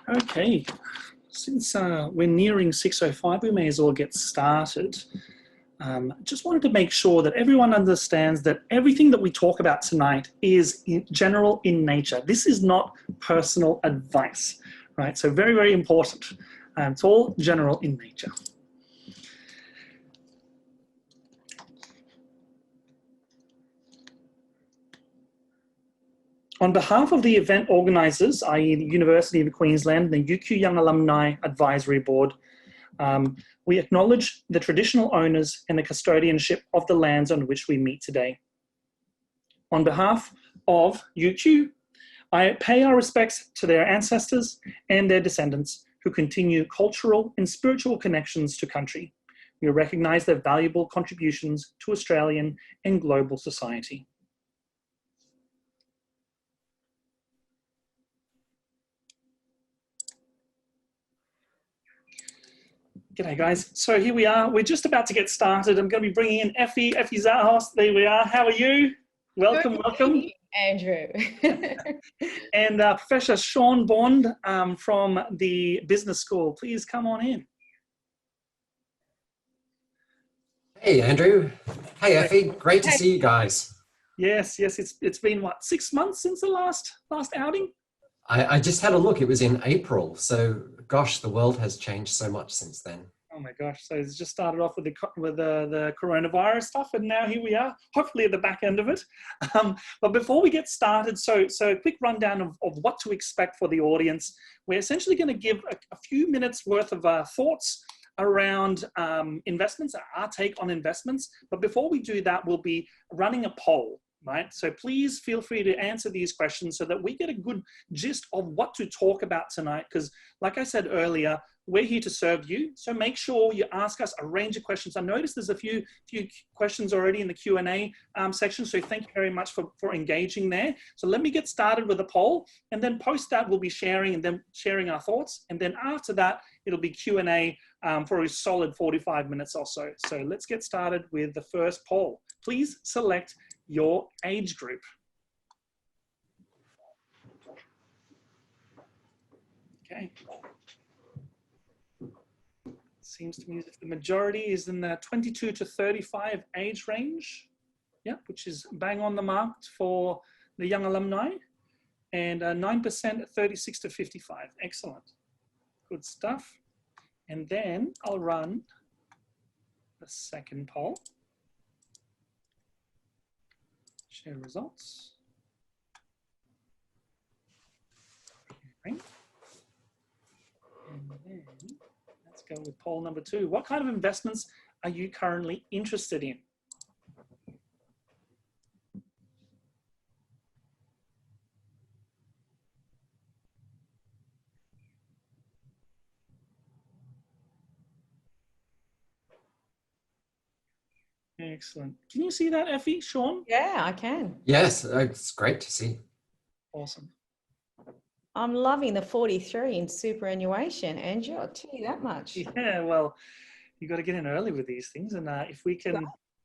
Okay, since we're nearing 6:05, we may as well get started. Just wanted to make sure that everyone understands that everything that we talk about tonight is general in nature. This is not personal advice, right? So very, very important. It's all general in nature. On behalf of the event organisers, i.e. the University of Queensland and the UQ Young Alumni Advisory Board, we acknowledge the traditional owners and the custodianship of the lands on which we meet today. On behalf of UQ, I pay our respects to their ancestors and their descendants who continue cultural and spiritual connections to country. We recognise their valuable contributions to Australian and global society. G'day guys, so here we are, we're just about to get started. I'm going to be bringing in Effie Zahos. There we are, how are you? Welcome, welcome. Andrew. And Professor Shaun Bond from the business school, please come on in. Hey Andrew, hey Effie, great to see you guys. Yes, it's been what, 6 months since the last outing? I just had a look, it was in April, so gosh, the world has changed so much since then. Oh my gosh, so it's just started off with the coronavirus stuff, and now here we are, hopefully at the back end of it. But before we get started, so a quick rundown of what to expect for the audience. We're essentially going to give a few minutes worth of thoughts around investments, our take on investments. But before we do that, we'll be running a poll. Right? So please feel free to answer these questions so that we get a good gist of what to talk about tonight. Because like I said earlier, we're here to serve you. So make sure you ask us a range of questions. I noticed there's a few questions already in the Q&A section. So thank you very much for engaging there. So let me get started with a poll, and then post that we'll be sharing our thoughts. And then after that, it'll be Q&A for a solid 45 minutes or so. So let's get started with the first poll. Please select your age group. Okay. Seems to me that the majority is in the 22 to 35 age range. Yep, which is bang on the mark for the young alumni. And 9% at 36 to 55. Excellent. Good stuff. And then I'll run the second poll. Share results. And then let's go with poll number 2. What kind of investments are you currently interested in? Excellent. Can you see that, Effie, Shaun? Yeah, I can. Yes, it's great to see. Awesome. I'm loving the 43 in superannuation, Andrew, I'll tell you that much. Yeah, well, you got to get in early with these things. And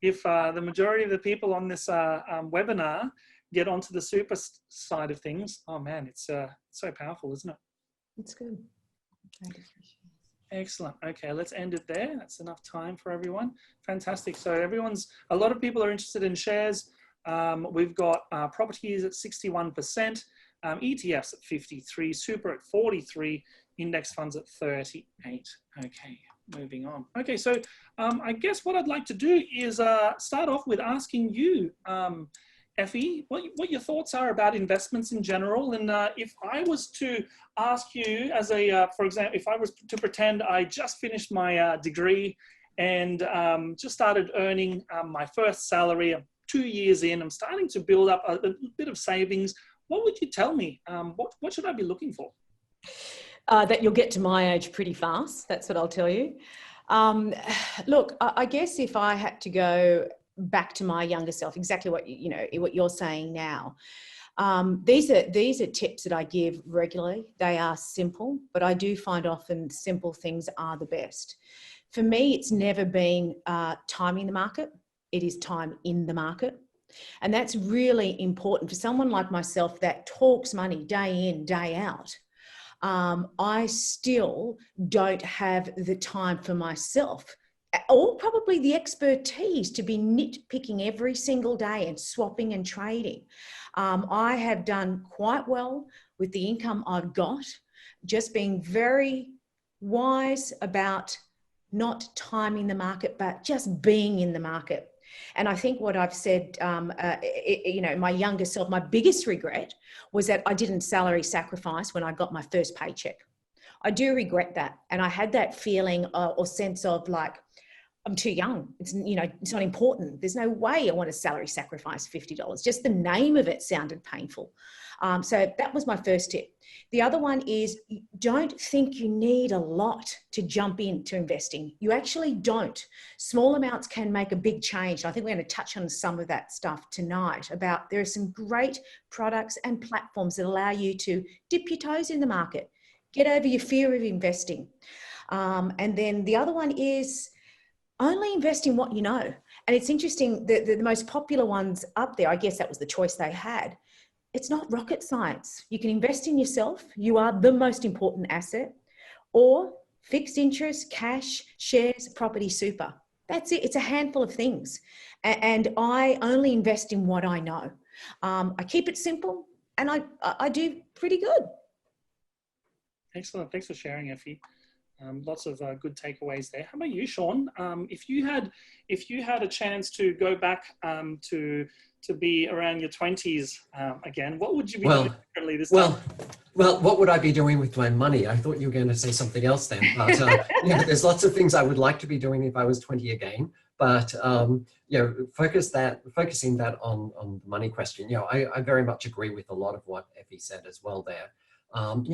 if the majority of the people on this webinar get onto the super side of things, oh man, it's so powerful, isn't it? It's good. Excellent. Okay, let's end it there. That's enough time for everyone. Fantastic. So a lot of people are interested in shares. We've got properties at 61%, ETFs at 53, super at 43, index funds at 38. Okay, moving on. Okay, so I guess what I'd like to do is start off with asking you, Effie, what your thoughts are about investments in general. And if I was to ask you as for example, if I was to pretend I just finished my degree and just started earning my first salary, 2 years in, I'm starting to build up a bit of savings, what would you tell me? What should I be looking for? That you'll get to my age pretty fast. That's what I'll tell you. Look, I guess if I had to go back to my younger self, exactly what you're saying now. These are tips that I give regularly. They are simple, but I do find often simple things are the best. For me, it's never been timing the market. It is time in the market. And that's really important for someone like myself that talks money day in, day out. I still don't have the time for myself, or probably the expertise to be nitpicking every single day and swapping and trading. I have done quite well with the income I've got, just being very wise about not timing the market, but just being in the market. And I think what I've said, my younger self, my biggest regret was that I didn't salary sacrifice when I got my first paycheck. I do regret that. And I had that feeling or sense of like, I'm too young. It's not important. There's no way I want to salary sacrifice $50. Just the name of it sounded painful. So that was my first tip. The other one is, don't think you need a lot to jump into investing. You actually don't. Small amounts can make a big change. I think we're going to touch on some of that stuff tonight about there are some great products and platforms that allow you to dip your toes in the market, get over your fear of investing. And then the other one is, only invest in what you know. And it's interesting that the most popular ones up there, I guess that was the choice they had. It's not rocket science. You can invest in yourself. You are the most important asset. Or fixed interest, cash, shares, property, super. That's it. It's a handful of things. And I only invest in what I know. I keep it simple, and I do pretty good. Excellent. Thanks for sharing, Effie. Lots of good takeaways there. How about you, Shaun? If you had a chance to go back to be around your 20s again, what would you be doing differently this time? Well, what would I be doing with my money? I thought you were going to say something else then. But there's lots of things I would like to be doing if I was 20 again. But focusing that on the money question. I very much agree with a lot of what Effie said as well there.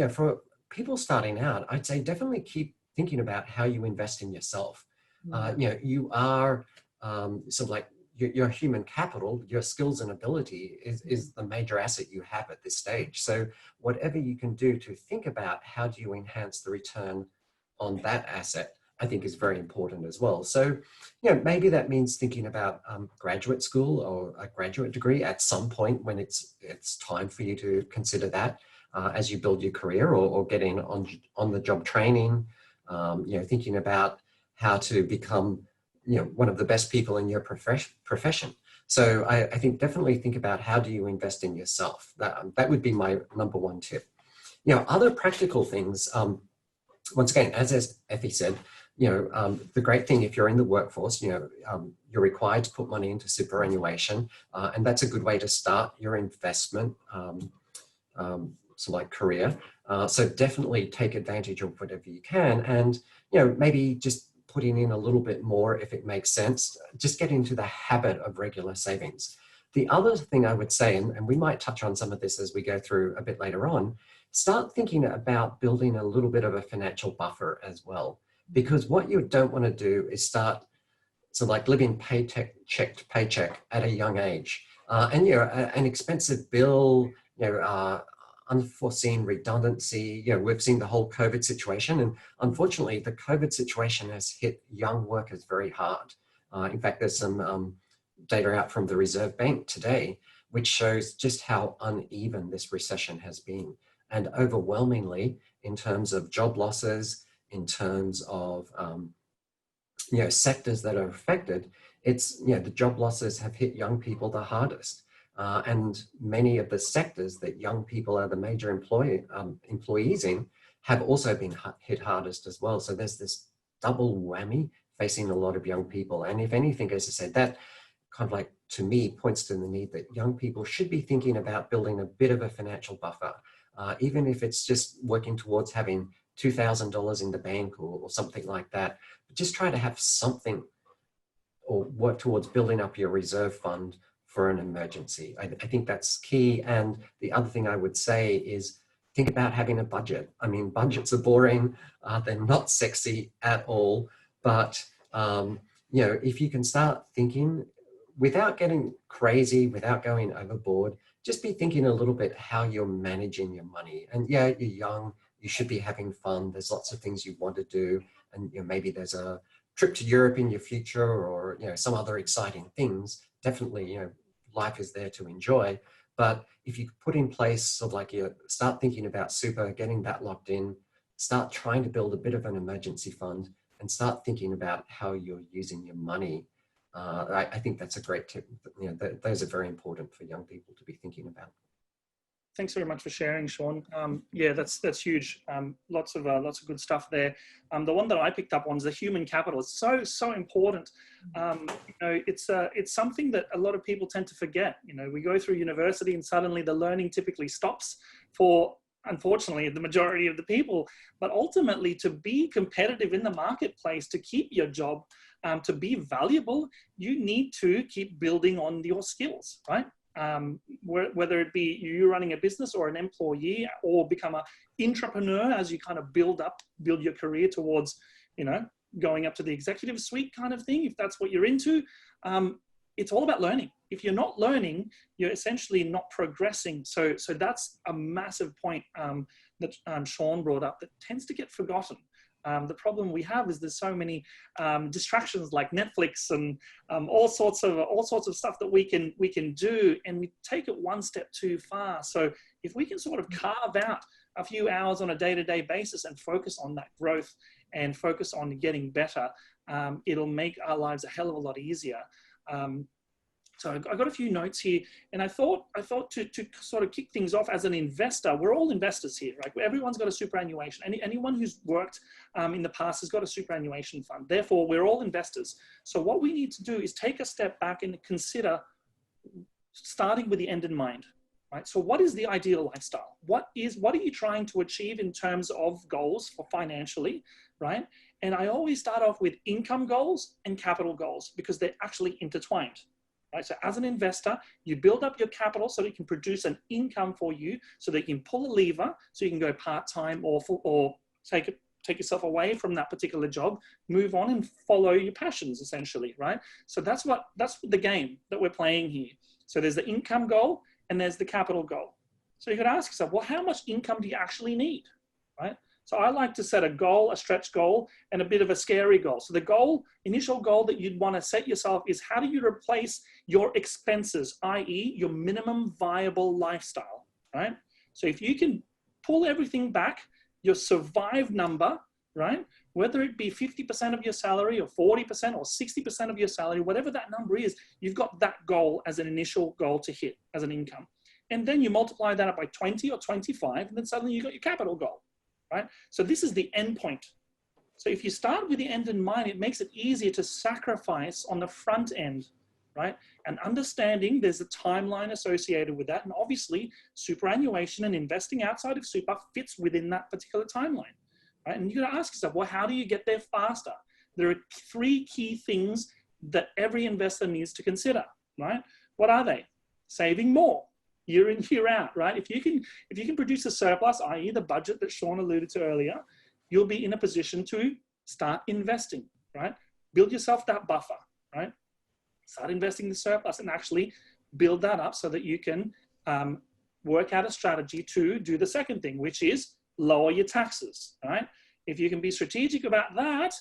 For people starting out, I'd say definitely keep thinking about how you invest in yourself. You are sort of like your human capital, your skills and ability is the major asset you have at this stage. So whatever you can do to think about how do you enhance the return on that asset, I think is very important as well. So, maybe that means thinking about graduate school or a graduate degree at some point when it's time for you to consider that. As you build your career or getting on the job training, thinking about how to become, one of the best people in your profession. So I think definitely think about how do you invest in yourself. That would be my number one tip. Other practical things, once again, as Effie said, the great thing if you're in the workforce, you're required to put money into superannuation, and that's a good way to start your investment career. So definitely take advantage of whatever you can, and maybe just putting in a little bit more if it makes sense. Just get into the habit of regular savings. The other thing I would say, and we might touch on some of this as we go through a bit later on, start thinking about building a little bit of a financial buffer as well. Because what you don't want to do is start living paycheck to paycheck at a young age. An expensive bill, unforeseen redundancy. We've seen the whole COVID situation, and unfortunately the COVID situation has hit young workers very hard. In fact, there's some data out from the Reserve Bank today, which shows just how uneven this recession has been. And overwhelmingly, in terms of job losses, in terms of sectors that are affected, it's the job losses have hit young people the hardest. And many of the sectors that young people are the major employees in have also been hit hardest as well. So there's this double whammy facing a lot of young people. And if anything, as I said, that kind of to me, points to the need that young people should be thinking about building a bit of a financial buffer, even if it's just working towards having $2,000 in the bank or something like that. But just try to have something or work towards building up your reserve fund for an emergency. I think that's key. And the other thing I would say is think about having a budget. I mean, budgets are boring. They're not sexy at all. But, if you can start thinking without getting crazy, without going overboard, just be thinking a little bit how you're managing your money. And you're young, you should be having fun. There's lots of things you want to do. And maybe there's a trip to Europe in your future or, some other exciting things. Definitely, life is there to enjoy, But if you put in place sort of like you start thinking about super, getting that locked in, start trying to build a bit of an emergency fund, and start thinking about how you're using your money. I think that's a great tip. You know, those are very important for young people to be thinking about. Thanks very much for sharing, Shaun. Yeah, that's huge. Lots of good stuff there. The one that I picked up on is the human capital. It's so important. You know, it's something that a lot of people tend to forget. You know, we go through university and suddenly the learning typically stops for, unfortunately, the majority of the people. But ultimately, to be competitive in the marketplace, to keep your job, to be valuable, you need to keep building on your skills, right? Whether it be you running a business or an employee, or become an entrepreneur as you kind of build your career towards, you know, going up to the executive suite kind of thing, if that's what you're into. It's all about learning. If you're not learning, you're essentially not progressing. So that's a massive point that Shaun brought up that tends to get forgotten. The problem we have is there's so many distractions like Netflix and all sorts of stuff that we can do, and we take it one step too far. So if we can sort of carve out a few hours on a day-to-day basis and focus on that growth and focus on getting better, it'll make our lives a hell of a lot easier. So I got a few notes here, and I thought to sort of kick things off as an investor, we're all investors here, right? Everyone's got a superannuation. Anyone who's worked in the past has got a superannuation fund. Therefore, we're all investors. So what we need to do is take a step back and consider starting with the end in mind, right? So what is the ideal lifestyle? What are you trying to achieve in terms of goals for financially, right? And I always start off with income goals and capital goals because they're actually intertwined. Right, so as an investor, you build up your capital so that it can produce an income for you, so that you can pull a lever, so you can go part-time or take yourself away from that particular job, move on and follow your passions, essentially, right? So that's the game that we're playing here. So there's the income goal and there's the capital goal. So you could ask yourself, well, how much income do you actually need, right? So I like to set a goal, a stretch goal, and a bit of a scary goal. So the initial goal that you'd want to set yourself is how do you replace your expenses, i.e. your minimum viable lifestyle, right? So if you can pull everything back, your survive number, right? Whether it be 50% of your salary or 40% or 60% of your salary, whatever that number is, you've got that goal as an initial goal to hit as an income. And then you multiply that up by 20 or 25, and then suddenly you've got your capital goal. Right? So this is the end point. So if you start with the end in mind, it makes it easier to sacrifice on the front end, right? And understanding there's a timeline associated with that. And obviously superannuation and investing outside of super fits within that particular timeline, right? And you're gonna ask yourself, well, how do you get there faster? There are 3 key things that every investor needs to consider, right? What are they? Saving more. Year in, year out, right? If you can produce a surplus, i.e. the budget that Shaun alluded to earlier, you'll be in a position to start investing, right? Build yourself that buffer, right? Start investing the surplus and actually build that up so that you can work out a strategy to do the second thing, which is lower your taxes, right? If you can be strategic about that,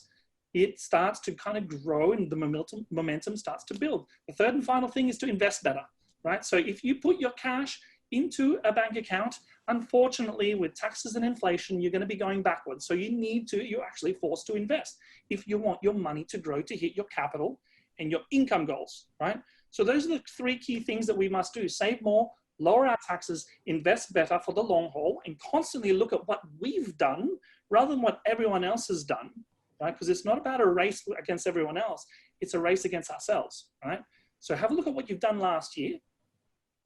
it starts to kind of grow and the momentum starts to build. The third and final thing is to invest better. Right? So if you put your cash into a bank account, unfortunately, with taxes and inflation, you're going to be going backwards. So you're actually forced to invest if you want your money to grow to hit your capital and your income goals, right? So those are the 3 key things that we must do. Save more, lower our taxes, invest better for the long haul, and constantly look at what we've done rather than what everyone else has done, right? Because it's not about a race against everyone else. It's a race against ourselves, right? So have a look at what you've done last year.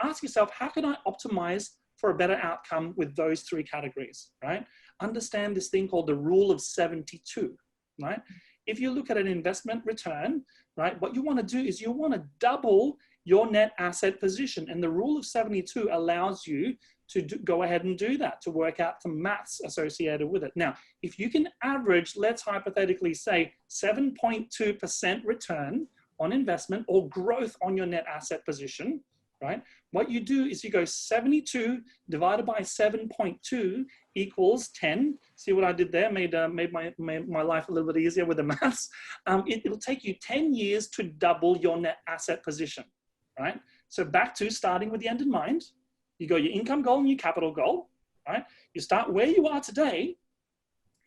Ask yourself, how can I optimize for a better outcome with those 3 categories, right? Understand this thing called the rule of 72, right? If you look at an investment return, right, what you want to do is you want to double your net asset position. And the rule of 72 allows you to go ahead and do that, to work out some maths associated with it. Now, if you can average, let's hypothetically say 7.2% return on investment or growth on your net asset position, right? What you do is you go 72 divided by 7.2 equals 10. See what I did there? Made my life a little bit easier with the maths. It'll take you 10 years to double your net asset position, right? So back to starting with the end in mind, You got your income goal and your capital goal, right? You start where you are today.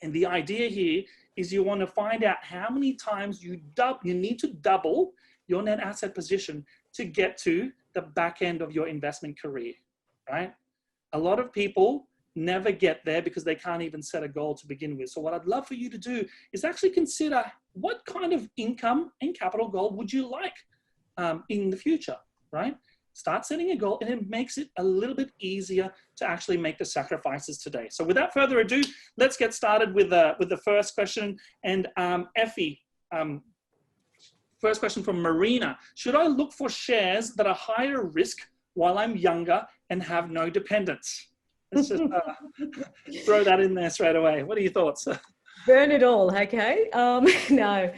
And the idea here is you want to find out how many times you need to double your net asset position to get to the back end of your investment career, right? A lot of people never get there because they can't even set a goal to begin with. So what I'd love for you to do is actually consider what kind of income and capital goal would you like in the future, right? Start setting a goal, and it makes it a little bit easier to actually make the sacrifices today. So without further ado, let's get started with the first question. And Effie, first question from Marina. Should I look for shares that are higher risk while I'm younger and have no dependents? Let's just throw that in there straight away. What are your thoughts? Burn it all, okay? No.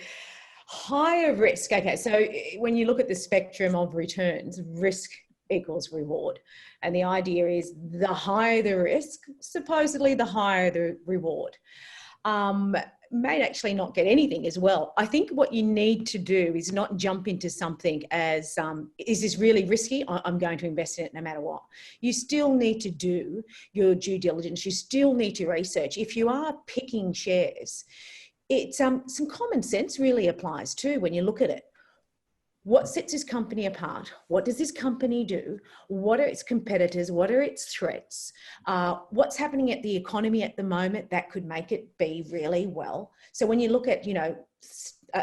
Higher risk. Okay, so when you look at the spectrum of returns, risk equals reward. And the idea is the higher the risk, supposedly the higher the reward. May actually not get anything as well. I think what you need to do is not jump into something as, is this really risky? I'm going to invest in it no matter what. You still need to do your due diligence. You still need to research. If you are picking shares, it's some common sense really applies too when you look at it. What sets this company apart? What does this company do? What are its competitors? What are its threats? What's happening at the economy at the moment that could make it be really well? So when you look at,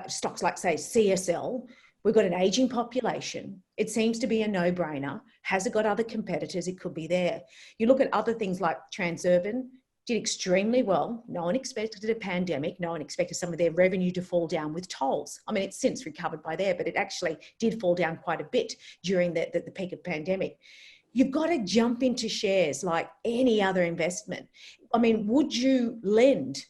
stocks like, say, CSL, we've got an aging population. It seems to be a no-brainer. Has it got other competitors? It could be there. You look at other things like Transurban, did extremely well. No one expected a pandemic. No one expected some of their revenue to fall down with tolls. I mean, it's since recovered by there, but it actually did fall down quite a bit during the peak of pandemic. You've got to jump into shares like any other investment. I mean, would you lend,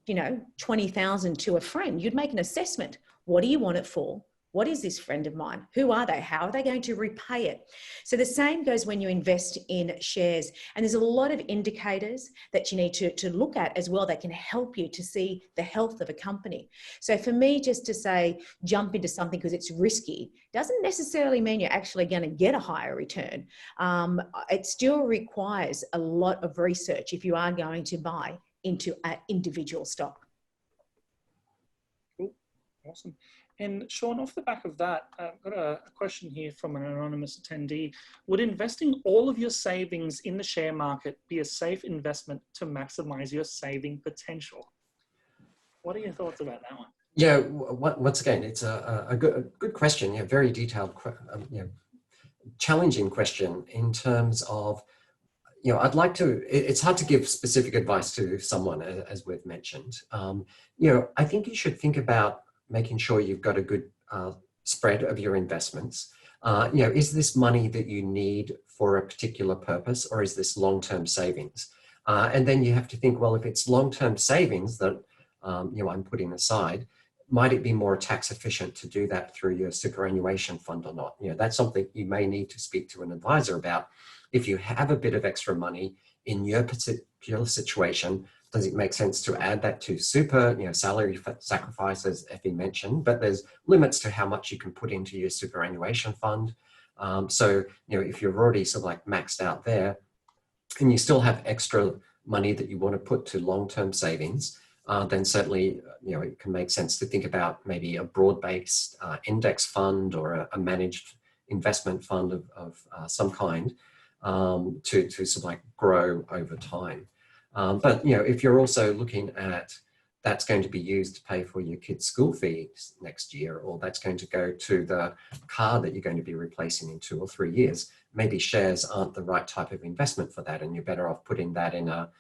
20,000 to a friend? You'd make an assessment. What do you want it for? What is this friend of mine? Who are they? How are they going to repay it? So the same goes when you invest in shares. And there's a lot of indicators that you need to look at as well that can help you to see the health of a company. So for me, just to say, jump into something because it's risky, doesn't necessarily mean you're actually going to get a higher return. It still requires a lot of research if you are going to buy into an individual stock. Cool. Awesome. And Shaun, off the back of that, I've got a question here from an anonymous attendee. Would investing all of your savings in the share market be a safe investment to maximize your saving potential? What are your thoughts about that one? Yeah, once again, it's a good question. Yeah, very detailed, challenging question in terms of, I'd like to, it's hard to give specific advice to someone, as we've mentioned. I think you should think about making sure you've got a good spread of your investments. Is this money that you need for a particular purpose, or is this long-term savings? And then you have to think, well, if it's long-term savings that I'm putting aside, might it be more tax efficient to do that through your superannuation fund or not? That's something you may need to speak to an advisor about. If you have a bit of extra money in your particular situation, does it make sense to add that to super, salary sacrifice, as Effie mentioned, but there's limits to how much you can put into your superannuation fund. So, if you're already sort of like maxed out there and you still have extra money that you want to put to long-term savings, then certainly, it can make sense to think about maybe a broad-based index fund or a managed investment fund of some kind to sort of like grow over time. But, if you're also looking at that's going to be used to pay for your kids' school fees next year, or that's going to go to the car that you're going to be replacing in 2 or 3 years, maybe shares aren't the right type of investment for that. And you're better off putting that in a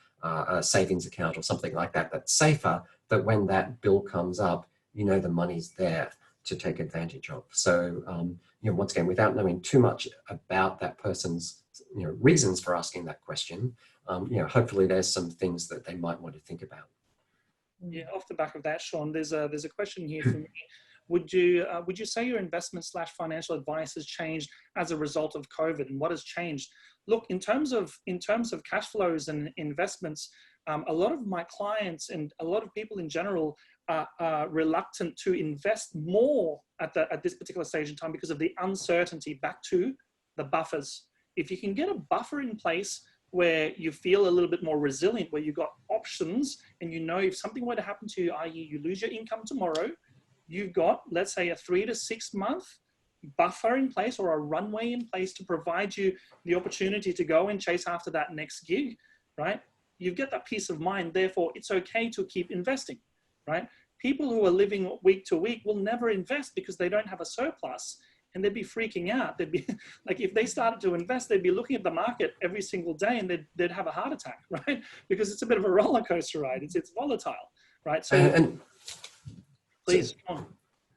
savings account or something like that, that's safer, that when that bill comes up, the money's there to take advantage of. So, once again, without knowing too much about that person's reasons for asking that question, hopefully there's some things that they might want to think about. Yeah, off the back of that, Shaun, there's a question here for me. Would you say your investment / financial advice has changed as a result of COVID, and what has changed? Look, in terms of cash flows and investments, a lot of my clients and a lot of people in general are reluctant to invest more at this particular stage in time because of the uncertainty. Back to the buffers. if you can get a buffer in place where you feel a little bit more resilient, where you've got options and you know if something were to happen to you, i.e. you lose your income tomorrow, you've got, let's say, a 3 to 6 month buffer in place or a runway in place to provide you the opportunity to go and chase after that next gig, right? You get that peace of mind. Therefore, it's okay to keep investing, right? People who are living week to week will never invest because they don't have a surplus, and they'd be freaking out. They'd be like, if they started to invest, they'd be looking at the market every single day and they'd have a heart attack, right? Because it's a bit of a roller coaster ride. It's volatile, right? So please, Shaun.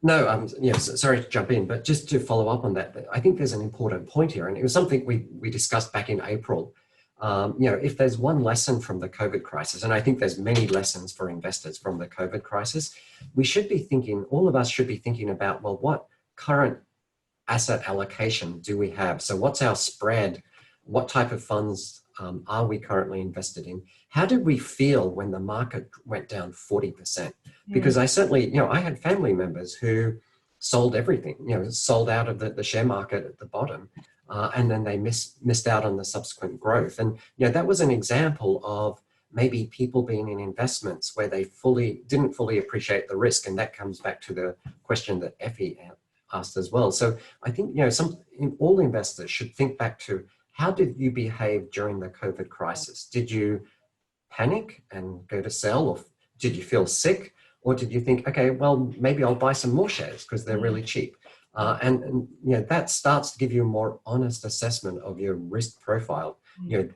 No, yes, sorry to jump in, but just to follow up on that, I think there's an important point here, and it was something we discussed back in April. If there's one lesson from the COVID crisis, and I think there's many lessons for investors from the COVID crisis, we should be thinking, all of us should be thinking about, well, what current asset allocation do we have? So what's our spread? What type of funds are we currently invested in? How did we feel when the market went down 40%? Because I certainly, I had family members who sold everything, sold out of the share market at the bottom, and then they missed out on the subsequent growth. And, that was an example of maybe people being in investments where they didn't fully appreciate the risk. And that comes back to the question that Effie asked as well. So I think, all investors should think back to, how did you behave during the COVID crisis? Did you panic and go to sell, or did you feel sick? Or did you think, okay, well, maybe I'll buy some more shares because they're really cheap? And that starts to give you a more honest assessment of your risk profile.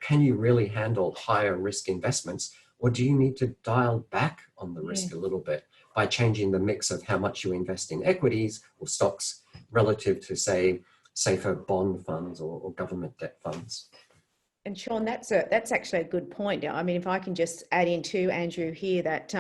Can you really handle higher risk investments, or do you need to dial back on the risk a little bit by changing the mix of how much you invest in equities or stocks relative to, say, safer bond funds or government debt funds? And Shaun, that's actually a good point. I mean, if I can just add in too, Andrew, here, that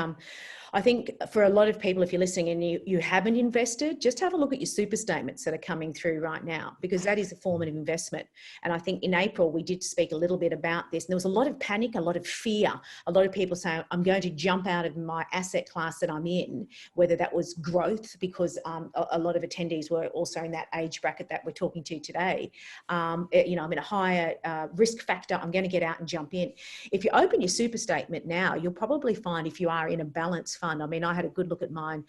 I think for a lot of people, if you're listening and you haven't invested, just have a look at your super statements that are coming through right now, because that is a form of investment. And I think in April, we did speak a little bit about this. And there was a lot of panic, a lot of fear, a lot of people saying, I'm going to jump out of my asset class that I'm in, whether that was growth, because a lot of attendees were also in that age bracket that we're talking to today. I'm in a higher risk factor, I'm going to get out and jump in. If you open your super statement now, you'll probably find, if you are in a balanced fund, I mean, I had a good look at mine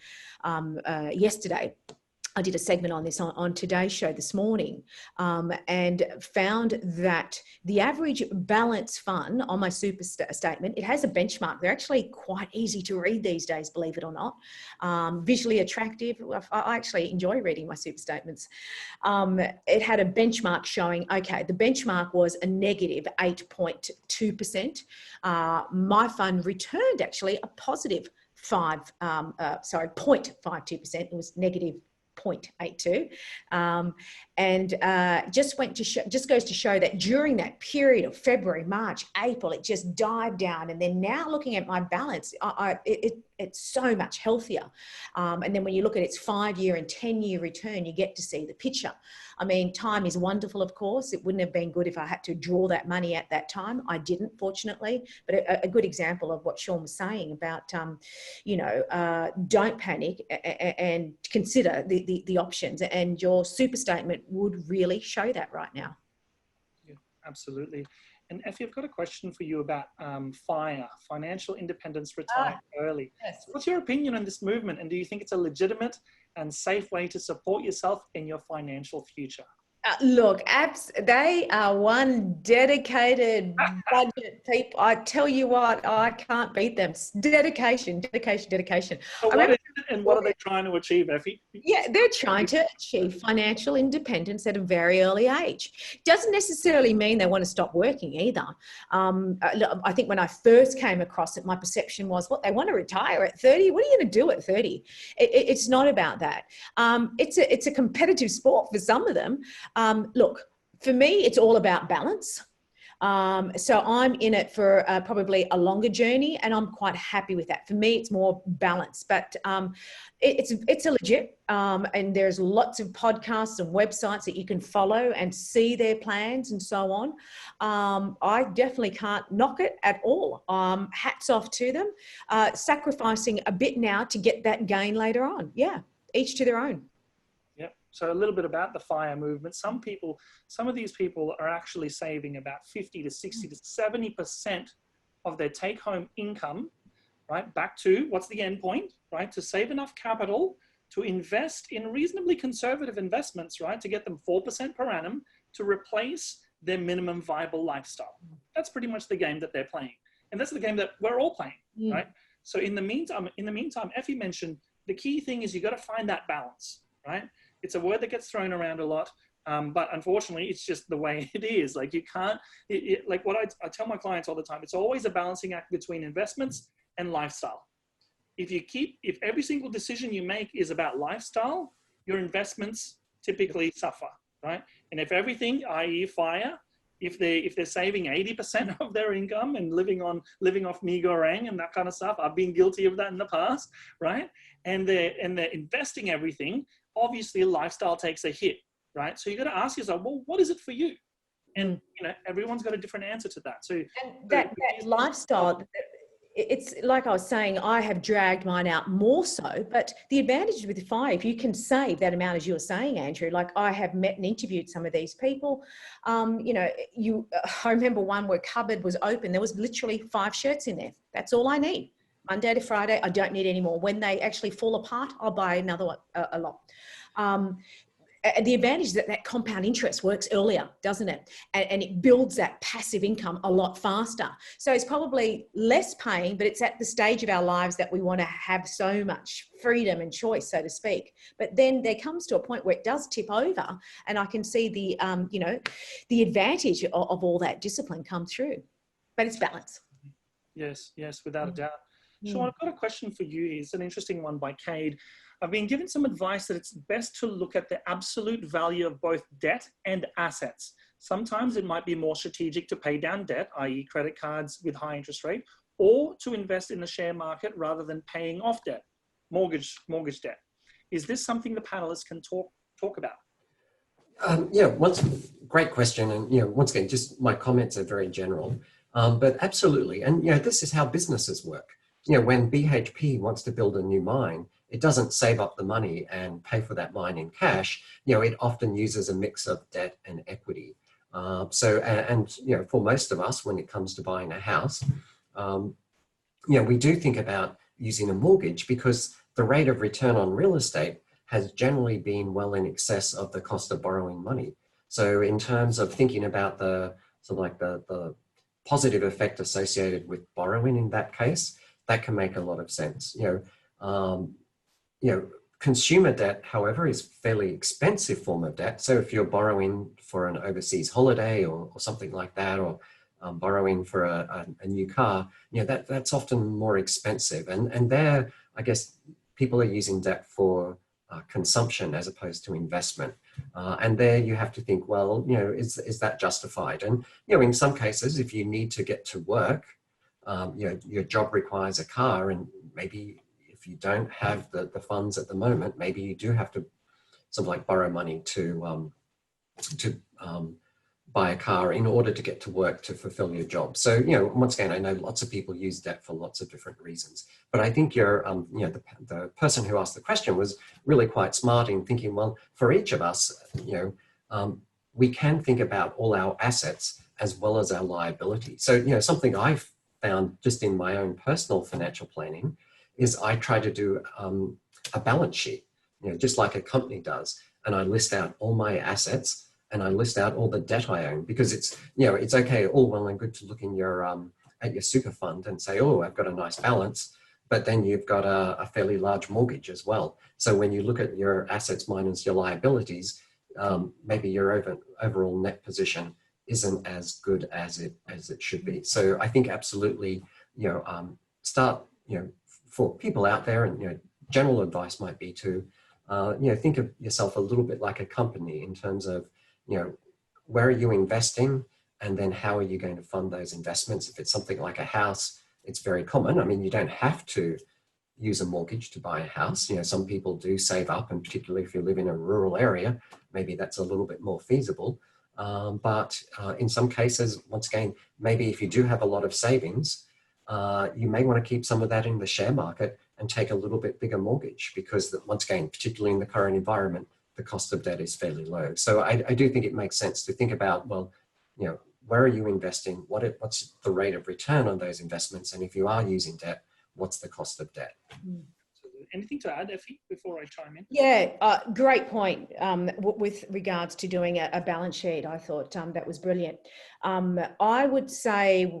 yesterday. I did a segment on this on today's show this morning, and found that the average balance fund on my super statement, it has a benchmark. They're actually quite easy to read these days, believe it or not. Visually attractive. I actually enjoy reading my super statements. It had a benchmark showing, okay, the benchmark was a negative 8.2%. My fund returned actually a positive 0.52%. It was negative 0.82, and just goes to show that during that period of February, March, April, it just dived down. And then now looking at my balance, it's so much healthier. And then when you look at its 5-year and 10-year return, you get to see the picture. I mean, time is wonderful, of course. It wouldn't have been good if I had to draw that money at that time. I didn't, fortunately. But a good example of what Shaun was saying about, don't panic and consider the options. And your super statement would really show that right now. Yeah, absolutely. And Effie, I've got a question for you about FIRE, Financial Independence Retire Early. Yes. What's your opinion on this movement? And do you think it's a legitimate and safe way to support yourself in your financial future? Look, they are one dedicated budget people. I tell you what, I can't beat them. Dedication. So what is it, and what are they trying to achieve, Effie? Yeah, they're trying to achieve financial independence at a very early age. Doesn't necessarily mean they want to stop working either. I think when I first came across it, my perception was, what, they want to retire at 30? What are you going to do at 30? It's not about that. It's a competitive sport for some of them. Look, for me, it's all about balance. So I'm in it for probably a longer journey, and I'm quite happy with that. For me, it's more balance, but it's a legit, and there's lots of podcasts and websites that you can follow and see their plans and so on. I definitely can't knock it at all. Hats off to them, sacrificing a bit now to get that gain later on. Yeah, each to their own. So a little bit about the FIRE movement. Some of these people are actually saving about 50 to 60 to 70% of their take-home income, right? Back to what's the end point, right? To save enough capital to invest in reasonably conservative investments, right? To get them 4% per annum to replace their minimum viable lifestyle. That's pretty much the game that they're playing. And that's the game that we're all playing, right? So in the meantime, Effie mentioned the key thing is you got to find that balance, right? It's a word that gets thrown around a lot, but unfortunately, it's just the way it is. Like you can't, like what I tell my clients all the time, it's always a balancing act between investments and lifestyle. If every single decision you make is about lifestyle, your investments typically suffer, right? And if everything, i.e. FIRE, if they're saving 80% of their income and living off mee goreng and that kind of stuff, I've been guilty of that in the past, right? And they're investing everything, obviously lifestyle takes a hit, right? So you got to ask yourself, well, what is it for you? And everyone's got a different answer to that. So and that lifestyle, it's like I was saying, I have dragged mine out more so, but the advantage with FIRE, if you can save that amount, as you were saying, Andrew, like I have met and interviewed some of these people, I remember one where cupboard was open. There was literally 5 shirts in there. That's all I need. Monday to Friday, I don't need any more. When they actually fall apart, I'll buy another one, a lot. The advantage is that compound interest works earlier, doesn't it? And it builds that passive income a lot faster. So it's probably less paying, but it's at the stage of our lives that we want to have so much freedom and choice, so to speak. But then there comes to a point where it does tip over, and I can see the advantage of all that discipline come through. But it's balance. Yes, without a doubt. Shaun, I've got a question for you. It's an interesting one by Cade. I've been given some advice that it's best to look at the absolute value of both debt and assets. Sometimes it might be more strategic to pay down debt, i.e. credit cards with high interest rate, or to invest in the share market rather than paying off debt, mortgage debt. Is this something the panelists can talk about? Great question. And, once again, just my comments are very general, but absolutely. And, this is how businesses work. When BHP wants to build a new mine, it doesn't save up the money and pay for that mine in cash. It often uses a mix of debt and equity. For most of us, when it comes to buying a house, we do think about using a mortgage because the rate of return on real estate has generally been well in excess of the cost of borrowing money. So in terms of thinking about the positive effect associated with borrowing in that case, that can make a lot of sense. Consumer debt, however, is a fairly expensive form of debt. So if you're borrowing for an overseas holiday or something like that, or borrowing for a new car, that's often more expensive. And there, I guess, people are using debt for consumption as opposed to investment. And there you have to think, well, is that justified? And, in some cases, if you need to get to work, your job requires a car, and maybe if you don't have the funds at the moment, maybe you do have to borrow money to buy a car in order to get to work to fulfill your job. So, once again, I know lots of people use debt for lots of different reasons, but I think the person who asked the question was really quite smart in thinking, well, for each of us, we can think about all our assets as well as our liability. So, something I've found just in my own personal financial planning is I try to do a balance sheet, just like a company does. And I list out all my assets and I list out all the debt I own, because it's okay, all well and good to look in your at your super fund and say, oh, I've got a nice balance, but then you've got a fairly large mortgage as well. So when you look at your assets minus your liabilities, maybe your overall net position isn't as good as it should be. So I think absolutely, start, for people out there, and general advice might be to, think of yourself a little bit like a company in terms of, where are you investing, and then how are you going to fund those investments? If it's something like a house, it's very common. I mean, you don't have to use a mortgage to buy a house. Some people do save up, and particularly if you live in a rural area, maybe that's a little bit more feasible. But in some cases, once again, maybe if you do have a lot of savings, you may want to keep some of that in the share market and take a little bit bigger mortgage, because once again, particularly in the current environment, the cost of debt is fairly low. So I do think it makes sense to think about, well, where are you investing? What's the rate of return on those investments? And if you are using debt, what's the cost of debt? Anything to add, Effie, before I chime in? Yeah, great point with regards to doing a balance sheet. I thought that was brilliant. I would say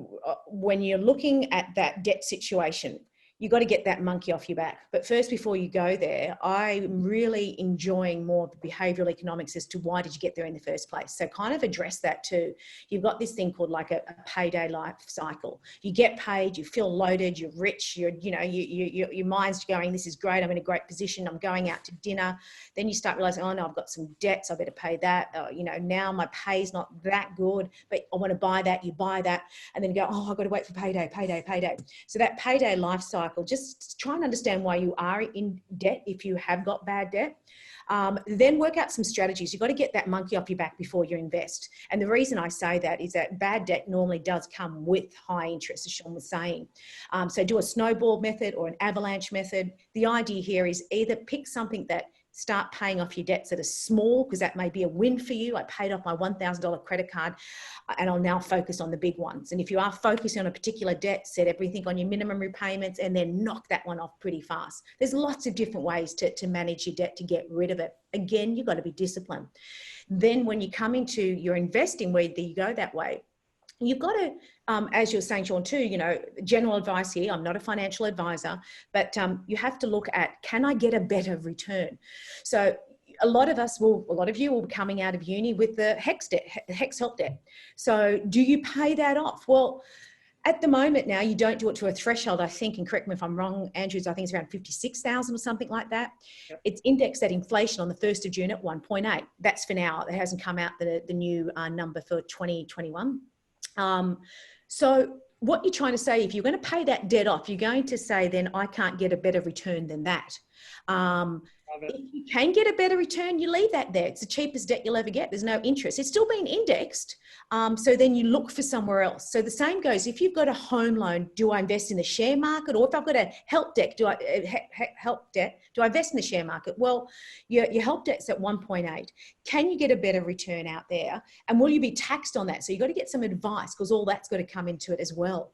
when you're looking at that debt situation, you've got to get that monkey off your back. But first, before you go there, I'm really enjoying more of the behavioral economics as to why did you get there in the first place. So kind of address that too. You've got this thing called like a payday life cycle. You get paid, you feel loaded, you're rich, your mind's going, this is great, I'm in a great position, I'm going out to dinner. Then you start realizing, oh no, I've got some debts, I better pay that. Now my pay's not that good, but I want to buy that, you buy that, and then you go, oh, I've got to wait for payday. So that payday life cycle, just try and understand why you are in debt if you have got bad debt. Then work out some strategies. You've got to get that monkey off your back before you invest. And the reason I say that is that bad debt normally does come with high interest, as Shaun was saying. So do a snowball method or an avalanche method. The idea here is either pick something that start paying off your debts that are small, because that may be a win for you. I paid off my $1,000 credit card and I'll now focus on the big ones. And if you are focusing on a particular debt, set everything on your minimum repayments and then knock that one off pretty fast. There's lots of different ways to manage your debt, to get rid of it. Again, you've got to be disciplined. Then when you come into your investing, whether you go that way, you've got to, as you're saying, Shaun, too, general advice here, I'm not a financial advisor, but you have to look at, can I get a better return? So a lot of you will be coming out of uni with the HEX help debt. So do you pay that off? Well, at the moment now, you don't do it to a threshold, I think, and correct me if I'm wrong, Andrews, I think it's around 56,000 or something like that. Yep. It's indexed at inflation on the 1st of June at 1.8. That's for now. It hasn't come out, the new number for 2021. So what you're trying to say, if you're going to pay that debt off, you're going to say, then I can't get a better return than that. If you can get a better return, you leave that there. It's the cheapest debt you'll ever get. There's no interest. It's still being indexed. So then you look for somewhere else. So the same goes, if you've got a home loan, do I invest in the share market? Or if I've got a help debt, do I invest in the share market? Well, your help debt's at 1.8. Can you get a better return out there? And will you be taxed on that? So you've got to get some advice, because all that's got to come into it as well.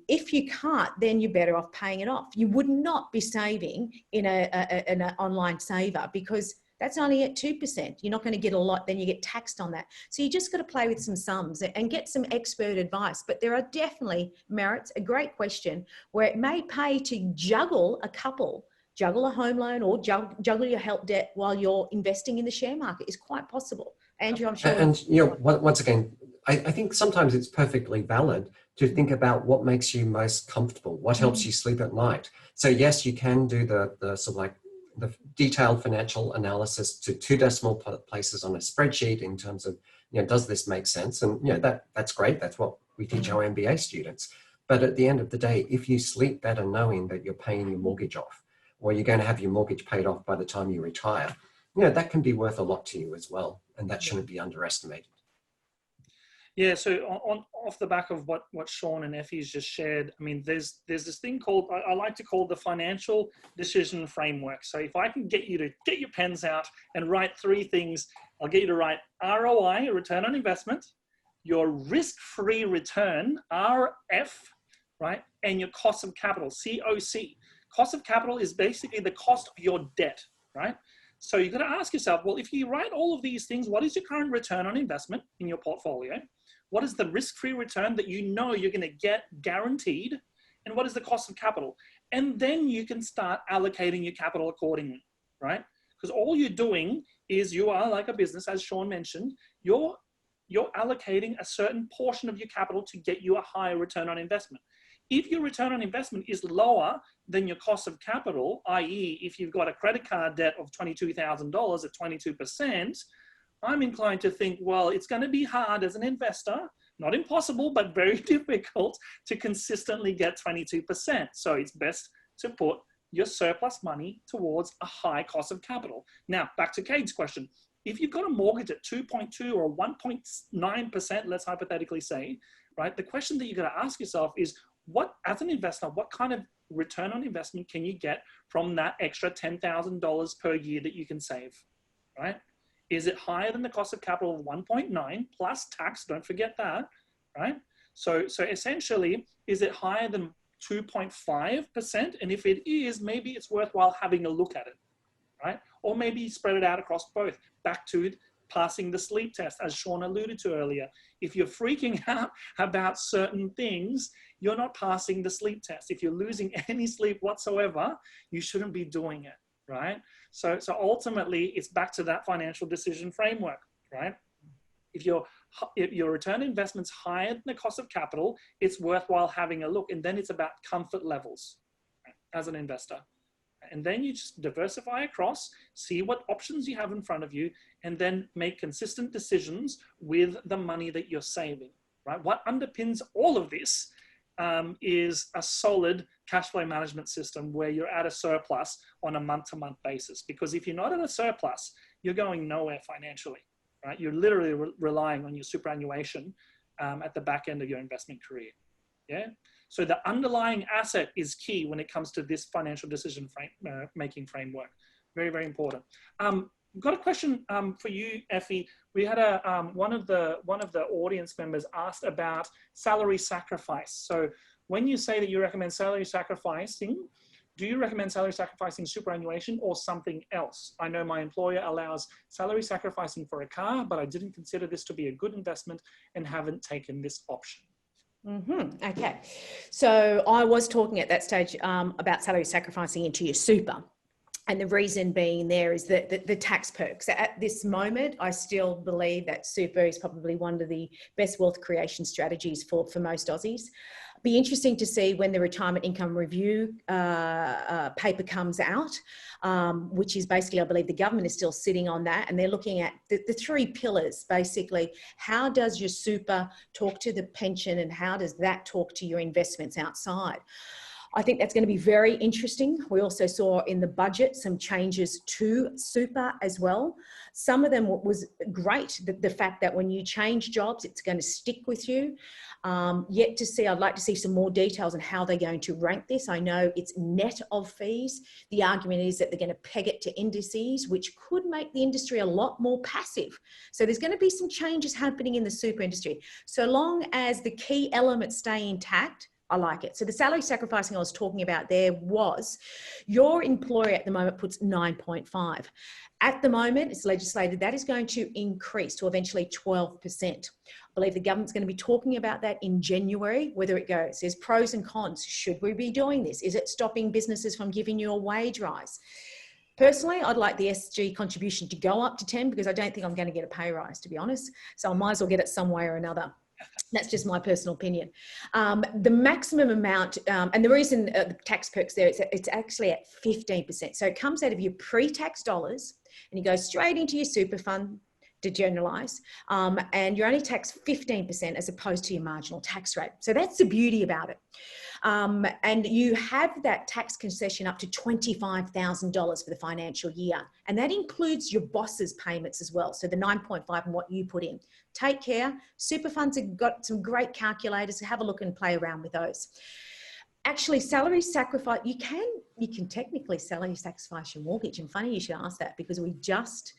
If you can't, then you're better off paying it off. You would not be saving in an online saver, because that's only at 2%. You're not going to get a lot, then you get taxed on that. So you just got to play with some sums and get some expert advice. But there are definitely merits. A great question where it may pay to juggle a home loan or juggle your help debt while you're investing in the share market is quite possible. Andrew, I'm sure. And once again, I think sometimes it's perfectly valid to think about what makes you most comfortable, what helps you sleep at night. So yes, you can do the sort of like the detailed financial analysis to 2 decimal places on a spreadsheet in terms of, does this make sense? And that's great. That's what we teach our MBA students. But at the end of the day, if you sleep better knowing that you're paying your mortgage off, or you're going to have your mortgage paid off by the time you retire, that can be worth a lot to you as well. And that shouldn't be underestimated. Yeah, so off the back of what Shaun and Effie's just shared, I mean, there's this thing called, I like to call the financial decision framework. So if I can get you to get your pens out and write 3 things, I'll get you to write ROI, return on investment, your risk-free return, RF, right? And your cost of capital, COC. Cost of capital is basically the cost of your debt, right? So you've got to ask yourself, well, if you write all of these things, what is your current return on investment in your portfolio? What is the risk-free return that you're going to get guaranteed? And what is the cost of capital? And then you can start allocating your capital accordingly, right? Because all you're doing is you are like a business, as Shaun mentioned, you're allocating a certain portion of your capital to get you a higher return on investment. If your return on investment is lower than your cost of capital, i.e. if you've got a credit card debt of $22,000 at 22%, I'm inclined to think, well, it's going to be hard as an investor, not impossible, but very difficult to consistently get 22%. So it's best to put your surplus money towards a high cost of capital. Now, back to Cade's question. If you've got a mortgage at 2.2 or 1.9%, let's hypothetically say, right, the question that you've got to ask yourself is, as an investor, what kind of return on investment can you get from that extra $10,000 per year that you can save, right? Is it higher than the cost of capital of 1.9 plus tax? Don't forget that, right? So essentially, is it higher than 2.5%? And if it is, maybe it's worthwhile having a look at it, right? Or maybe spread it out across both. Back to passing the sleep test, as Shaun alluded to earlier. If you're freaking out about certain things, you're not passing the sleep test. If you're losing any sleep whatsoever, you shouldn't be doing it, right? So ultimately, it's back to that financial decision framework, right? If your return on investment's higher than the cost of capital, it's worthwhile having a look. And then it's about comfort levels, right, as an investor. And then you just diversify across, see what options you have in front of you, and then make consistent decisions with the money that you're saving, right? What underpins all of this is a solid cash flow management system where you're at a surplus on a month-to-month basis. Because if you're not at a surplus, you're going nowhere financially, right? You're literally relying on your superannuation at the back end of your investment career, yeah? So the underlying asset is key when it comes to this financial decision making framework. Very, very important. Got a question for you, Effie. We had one of the audience members asked about salary sacrifice. So when you say that you recommend salary sacrificing, do you recommend salary sacrificing superannuation or something else? I know my employer allows salary sacrificing for a car, but I didn't consider this to be a good investment and haven't taken this option. Okay, so I was talking at that stage about salary sacrificing into your super. And the reason being there is that the tax perks. At this moment, I still believe that super is probably one of the best wealth creation strategies for most Aussies. Be interesting to see when the retirement income review paper comes out, which is basically, I believe the government is still sitting on that, and they're looking at the three pillars, basically. How does your super talk to the pension, and how does that talk to your investments outside? I think that's going to be very interesting. We also saw in the budget some changes to super as well. Some of them was great, the fact that when you change jobs, it's going to stick with you. Yet to see, I'd like to see some more details on how they're going to rank this. I know it's net of fees. The argument is that they're going to peg it to indices, which could make the industry a lot more passive. So there's going to be some changes happening in the super industry. So long as the key elements stay intact, I like it. So the salary sacrificing I was talking about there was your employer at the moment puts 9.5. At the moment, it's legislated that is going to increase to eventually 12%. I believe the government's going to be talking about that in January, whether it goes. There's pros and cons. Should we be doing this? Is it stopping businesses from giving you a wage rise? Personally, I'd like the SG contribution to go up to 10 because I don't think I'm going to get a pay rise, to be honest. So I might as well get it some way or another. That's just my personal opinion. The maximum amount, and the reason the tax perks there, it's actually at 15%. So it comes out of your pre-tax dollars and you go straight into your super fund, to generalise, and you're only taxed 15% as opposed to your marginal tax rate. So that's the beauty about it. And you have that tax concession up to $25,000 for the financial year. And that includes your boss's payments as well. So the 9.5 and what you put in. Take care. Super funds have got some great calculators. Have a look and play around with those. Actually, salary sacrifice, you can technically salary sacrifice your mortgage. And funny you should ask that because we just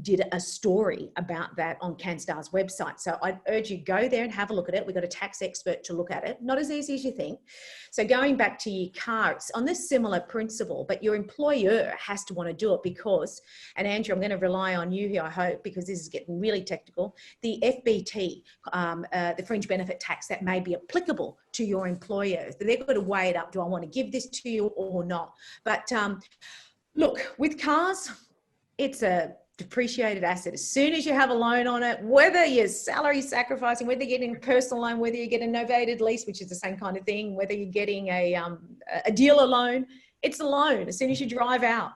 did a story about that on CanStar's website. So I'd urge you go there and have a look at it. We've got a tax expert to look at it. Not as easy as you think. So going back to your car, it's on this similar principle, but your employer has to want to do it because, and Andrew, I'm going to rely on you here, I hope, because this is getting really technical, the FBT, the fringe benefit tax that may be applicable to your employer. They've got to weigh it up. Do I want to give this to you or not? But look, with cars, it's a depreciated asset. As soon as you have a loan on it, whether you're salary sacrificing, whether you're getting a personal loan, whether you get a novated lease, which is the same kind of thing, whether you're getting a dealer loan, it's a loan as soon as you drive out.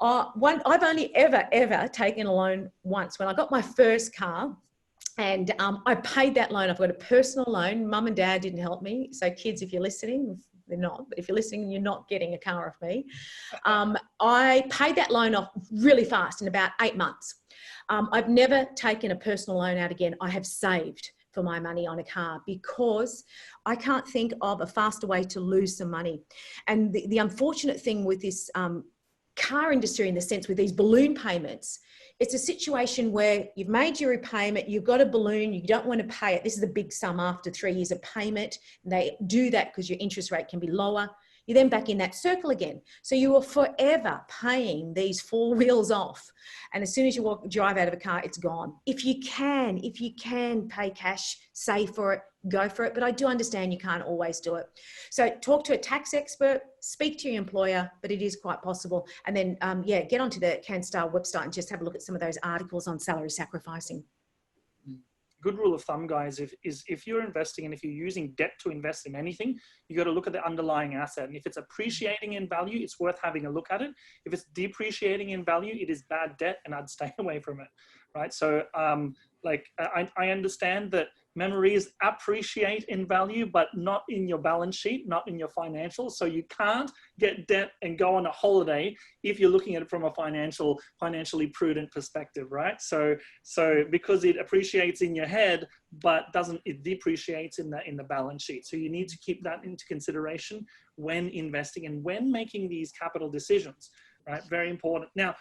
I've only ever taken a loan once when I got my first car. And I paid that loan. I've got a personal loan. Mum and Dad didn't help me. So kids, if you're listening, they're not, but if you're listening, you're not getting a car off me. I paid that loan off really fast in about 8 months. I've never taken a personal loan out again. I have saved for my money on a car because I can't think of a faster way to lose some money. And the unfortunate thing with this car industry in the sense with these balloon payments. It's a situation where you've made your repayment, you've got a balloon, you don't want to pay it. This is a big sum after 3 years of payment. And they do that because your interest rate can be lower. You're then back in that circle again. So you are forever paying these 4 wheels off. And as soon as you drive out of a car, it's gone. If you can pay cash, save for it, go for it. But I do understand you can't always do it. So talk to a tax expert, speak to your employer, but it is quite possible. And then, get onto the CanStar website and just have a look at some of those articles on salary sacrificing. Good rule of thumb, guys, if you're investing and if you're using debt to invest in anything, you got to look at the underlying asset. And if it's appreciating in value, it's worth having a look at it. If it's depreciating in value, it is bad debt and I'd stay away from it, right? So I understand that memories appreciate in value, but not in your balance sheet, not in your financials. So you can't get debt and go on a holiday if you're looking at it from a financially prudent perspective, right? So because it appreciates in your head, but it depreciates in the balance sheet. So you need to keep that into consideration when investing and when making these capital decisions, right? Very important. Now,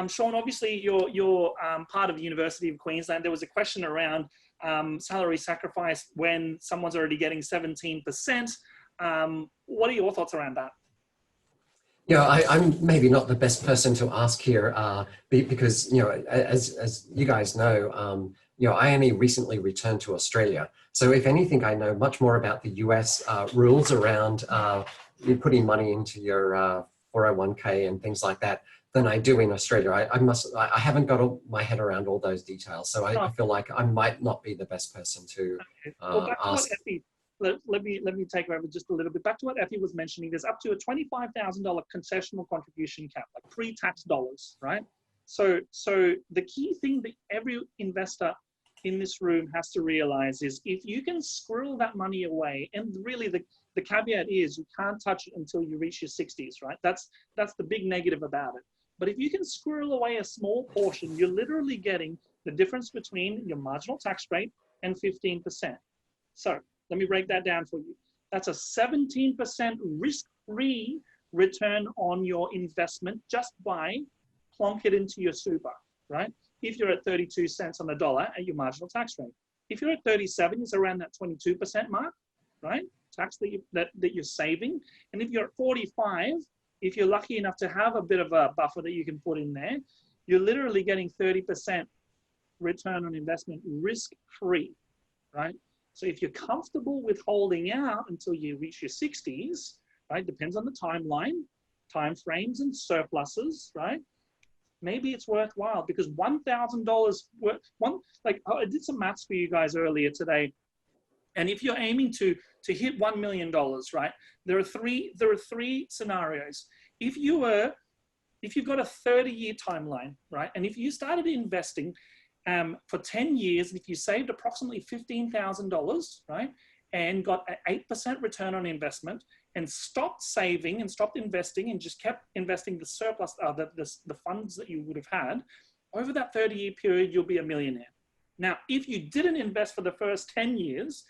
Shaun, obviously you're part of the University of Queensland. There was a question around salary sacrifice when someone's already getting 17%. What are your thoughts around that? Yeah, I'm maybe not the best person to ask here because, as you guys know, I only recently returned to Australia. So if anything, I know much more about the US rules around you putting money into your 401k and things like that than I do in Australia. I haven't got my head around all those details. So I feel like I might not be the best person to ask. Let me take over just a little bit. Back to what Effie was mentioning, there's up to a $25,000 concessional contribution cap, like pre-tax dollars, right? So the key thing that every investor in this room has to realize is if you can squirrel that money away, and really the caveat is you can't touch it until you reach your 60s, right? That's the big negative about it. But if you can squirrel away a small portion, you're literally getting the difference between your marginal tax rate and 15%. So let me break that down for you. That's a 17% risk-free return on your investment just by plonk it into your super, right? If you're at 32 cents on the dollar at your marginal tax rate. If you're at 37, it's around that 22% mark, right? Tax that you're saving. And if you're at 45, if you're lucky enough to have a bit of a buffer that you can put in there, you're literally getting 30% return on investment risk-free, right? So if you're comfortable with holding out until you reach your 60s, right? Depends on the timeline, time frames and surpluses, right? Maybe it's worthwhile because $1,000 I did some maths for you guys earlier today. And if you're aiming to hit $1 million, right? There are three scenarios. If you've got a 30-year timeline, right? And if you started investing for 10 years, and if you saved approximately $15,000, right? And got an 8% return on investment and stopped saving and stopped investing and just kept investing the surplus, the funds that you would have had, over that 30-year period, you'll be a millionaire. Now, if you didn't invest for the first 10 years,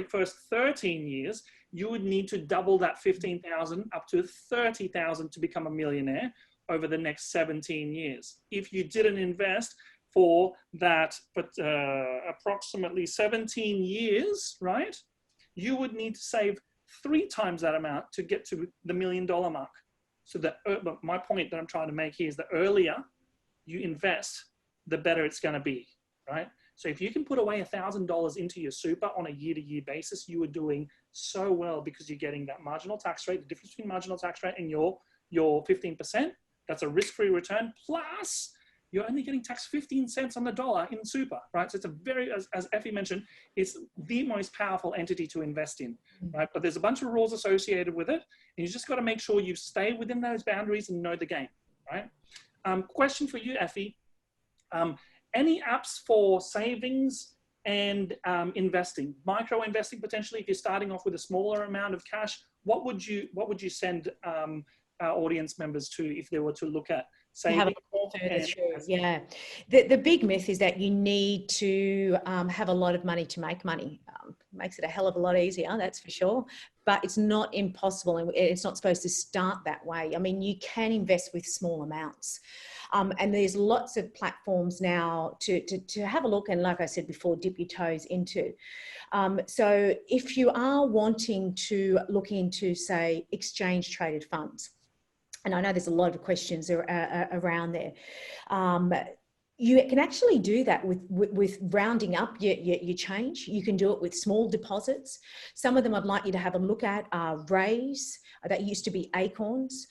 first 13 years, you would need to double that 15,000 up to 30,000 to become a millionaire over the next 17 years. If you didn't invest for that, approximately 17 years, right? You would need to save 3 times that amount to get to the $1 million mark. So my point that I'm trying to make here is the earlier you invest, the better it's going to be, right? So if you can put away $1,000 into your super on a year-to-year basis, you are doing so well because you're getting that marginal tax rate, the difference between marginal tax rate and your 15%. That's a risk-free return. Plus, you're only getting taxed 15 cents on the dollar in super, right? So it's a very, as Effie mentioned, it's the most powerful entity to invest in, right? But there's a bunch of rules associated with it, and you just got to make sure you stay within those boundaries and know the game, right? Question for you, Effie. Any apps for savings and investing, micro investing potentially? If you're starting off with a smaller amount of cash, what would you send our audience members to if they were to look at saving? Yeah, the big myth is that you need to have a lot of money to make money. Makes it a hell of a lot easier, that's for sure. but it's not impossible, and it's not supposed to start that way. I mean, you can invest with small amounts. And there's lots of platforms now to have a look, and like I said before, dip your toes into. So if you are wanting to look into, say, exchange traded funds, and I know there's a lot of questions around there, you can actually do that with rounding up your change. You can do it with small deposits. Some of them I'd like you to have a look at are Raise, that used to be Acorns.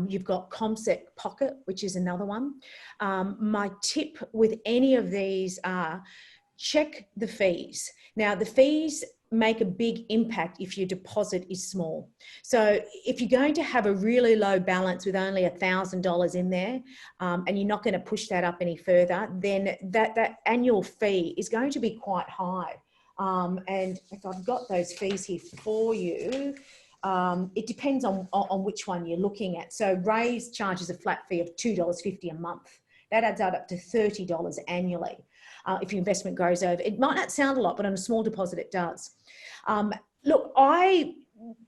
You've got ComSec Pocket, which is another one. My tip with any of these are check the fees. Now, the fees make a big impact if your deposit is small. So if you're going to have a really low balance with only $1,000 in there, and you're not going to push that up any further, then that annual fee is going to be quite high. And if I've got those fees here for you, it depends on which one you're looking at. So Raise charges a flat fee of $2.50 a month. That adds up to $30 annually. If your investment grows over, it might not sound a lot, but on a small deposit, it does. Look, I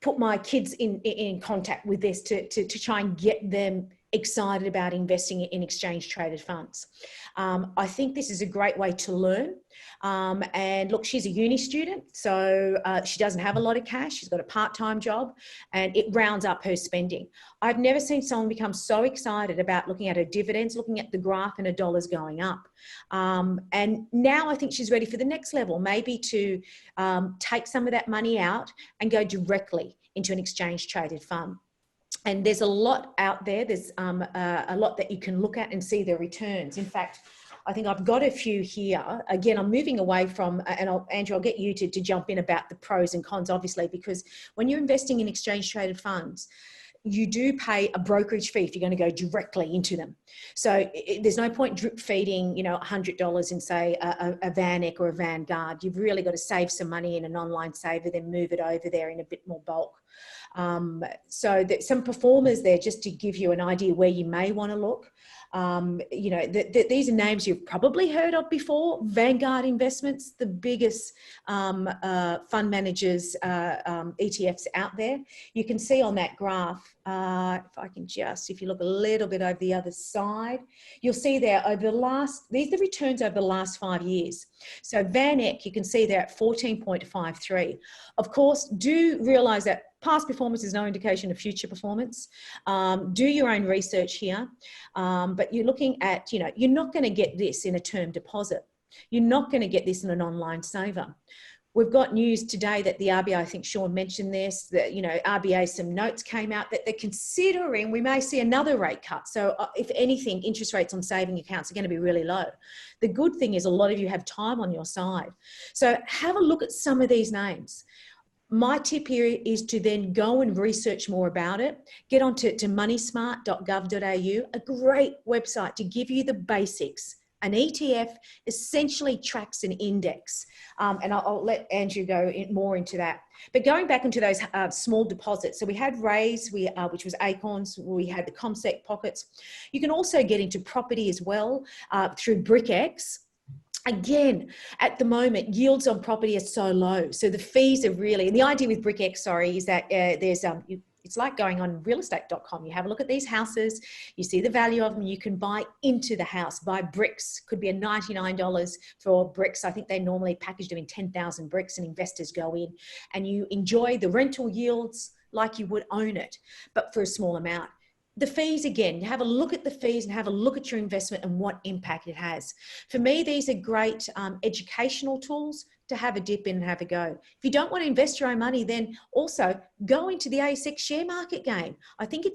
put my kids in contact with this to try and get them excited about investing in exchange traded funds. I think this is a great way to learn. And look, she's a uni student, so she doesn't have a lot of cash. She's got a part-time job, and it rounds up her spending. I've never seen someone become so excited about looking at her dividends, looking at the graph and her dollars going up. And now I think she's ready for the next level, maybe to take some of that money out and go directly into an exchange traded fund. And there's a lot out there. There's a lot that you can look at and see the returns. In fact, I think I've got a few here. Again, I'm moving away from, and Andrew, I'll get you to jump in about the pros and cons, obviously, because when you're investing in exchange traded funds, you do pay a brokerage fee if you're going to go directly into them. So there's no point drip feeding, $100 in, say, a VanEck or a Vanguard. You've really got to save some money in an online saver, then move it over there in a bit more bulk. So there's some performers there just to give you an idea where you may want to look. These are names you've probably heard of before. Vanguard Investments, the biggest fund managers, ETFs out there. You can see on that graph, if you look a little bit over the other side, you'll see there these are the returns over the last 5 years. So VanEck, you can see there at 14.53. Of course, do realize that past performance is no indication of future performance. Do your own research here. But you're looking at, you're not going to get this in a term deposit. You're not going to get this in an online saver. We've got news today that the RBA, I think Shaun mentioned this, that, RBA, some notes came out that they're considering we may see another rate cut. So if anything, interest rates on saving accounts are going to be really low. The good thing is a lot of you have time on your side. So have a look at some of these names. My tip here is to then go and research more about it. Get onto moneysmart.gov.au, a great website to give you the basics. An ETF essentially tracks an index. And I'll let Andrew go more into that. But going back into those small deposits, so we had Raise, which was Acorns, we had the ComSec Pockets. You can also get into property as well through BrickX. Again, at the moment, yields on property are so low. So the fees are really, and the idea with BrickX, is that it's like going on realestate.com. You have a look at these houses, you see the value of them, you can buy into the house, buy bricks. Could be a $99 for bricks. I think they normally package them in 10,000 bricks, and investors go in and you enjoy the rental yields like you would own it, but for a small amount. The fees, again, have a look at the fees and have a look at your investment and what impact it has. For me, these are great educational tools to have a dip in and have a go. If you don't want to invest your own money, then also go into the ASX share market game. I think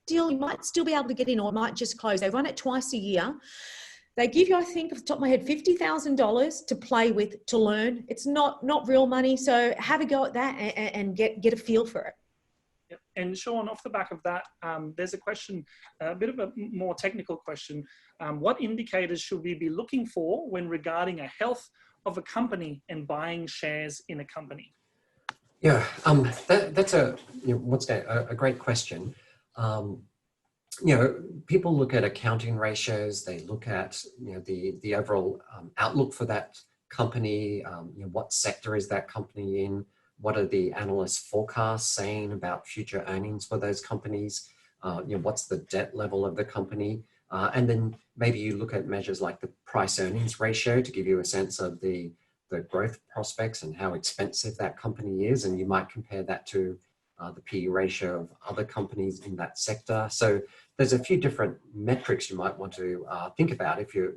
you might still be able to get in, or it might just close. They run it twice a year. They give you, I think, off the top of my head, $50,000 to play with, to learn. It's not real money. So have a go at that and get a feel for it. Yep. And Shaun, off the back of that, there's a question, a bit of a more technical question. What indicators should we be looking for when regarding a health of a company and buying shares in a company? Yeah, that's a great question. People look at accounting ratios. They look at the overall outlook for that company. What sector is that company in? what are the analysts' forecasts saying about future earnings for those companies? What's the debt level of the company? And then maybe you look at measures like the price earnings ratio to give you a sense of the growth prospects and how expensive that company is. And you might compare that to the PE ratio of other companies in that sector. So there's a few different metrics you might want to think about if you're